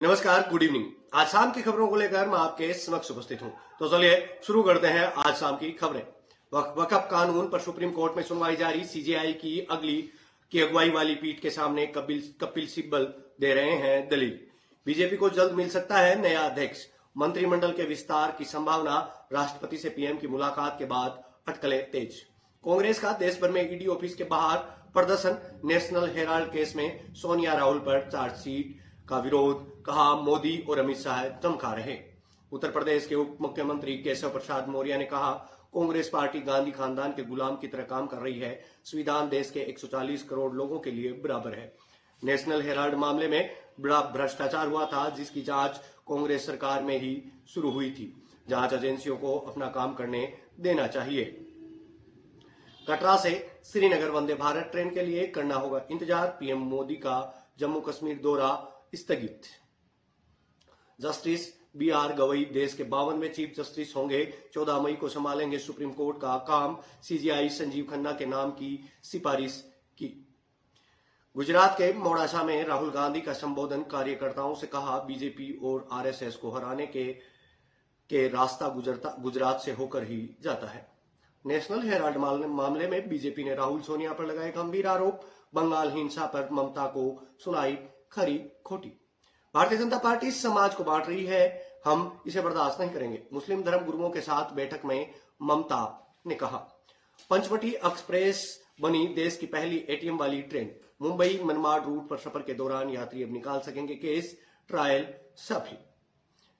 नमस्कार, good evening. आज शाम की खबरों को लेकर मैं आपके समक्ष उपस्थित हूं। तो चलिए शुरू करते हैं आज शाम की खबरें। वक्फ कानून पर सुप्रीम कोर्ट में सुनवाई जारी। सीजेआई की अगुवाई वाली पीठ के सामने कपिल सिब्बल दे रहे हैं दलील। बीजेपी को जल्द मिल सकता है नया अध्यक्ष। मंत्रिमंडल के विस्तार की संभावना। राष्ट्रपति से पीएम की मुलाकात के बाद अटकलें तेज। कांग्रेस का देश भर में ईडी ऑफिस के बाहर प्रदर्शन। नेशनल हेराल्ड केस में सोनिया राहुल पर चार्जशीट का विरोध। कहा, मोदी और अमित शाह धमका रहे। उत्तर प्रदेश के उप मुख्यमंत्री केशव प्रसाद मौर्य ने कहा, कांग्रेस पार्टी गांधी खानदान के गुलाम की तरह काम कर रही है। संविधान देश के 140 करोड़ लोगों के लिए बराबर है। नेशनल हेराल्ड मामले में बड़ा भ्रष्टाचार हुआ था, जिसकी जांच कांग्रेस सरकार में ही शुरू हुई थी। जांच एजेंसियों को अपना काम करने देना चाहिए। कटरा से श्रीनगर वंदे भारत ट्रेन के लिए करना होगा इंतजार। पीएम मोदी का जम्मू कश्मीर दौरा स्थगित। Justice B R. गवई देश के 52वें चीफ जस्टिस होंगे। 14 मई को संभालेंगे सुप्रीम कोर्ट का काम। सीजेआई संजीव खन्ना के नाम की सिफारिश की। गुजरात के मोडासा में राहुल गांधी का संबोधन। कार्यकर्ताओं से कहा, बीजेपी और आरएसएस को हराने के रास्ता गुजरात से होकर ही जाता है। नेशनल हेराल्ड मामले में बीजेपी ने राहुल सोनिया पर लगाए गंभीर आरोप। बंगाल हिंसा पर ममता को सुनाई खरी खोटी। भारतीय जनता पार्टी समाज को बांट रही है, हम इसे बर्दाश्त नहीं करेंगे। मुस्लिम धर्म गुरुओं के साथ बैठक में ममता ने कहा। पंचवटी एक्सप्रेस बनी देश की पहली एटीएम वाली ट्रेन। मुंबई मनमाड रूट पर सफर के दौरान यात्री अब निकाल सकेंगे केस। ट्रायल सफल।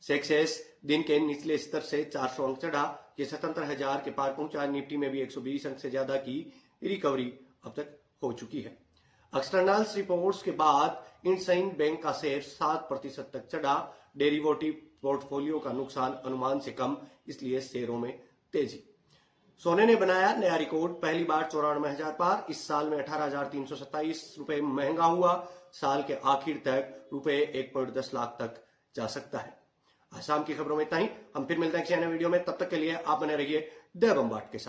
सेक्सेस दिन के निचले स्तर से 400 अंक चढ़ा। ये 77,000 के पार पहुंचा। निफ्टी में भी 120 अंक से ज्यादा की रिकवरी अब तक हो चुकी है। एक्सटर्नल्स रिपोर्ट्स के बाद इंडसइंड बैंक का शेयर 7% तक चढ़ा। डेरिवेटिव पोर्टफोलियो का नुकसान अनुमान से कम, इसलिए शेयरों में तेजी। सोने ने बनाया नया रिकॉर्ड। पहली बार 94,000 पार। इस साल में 18,327 रुपए महंगा हुआ। साल के आखिर तक रुपए 1.10 लाख तक जा सकता है। आज शाम की खबरों में इतना ही। हम फिर मिलते हैं किसी अन्य वीडियो में। तब तक के लिए आप बने रहिए देव अम्बाट के साथ।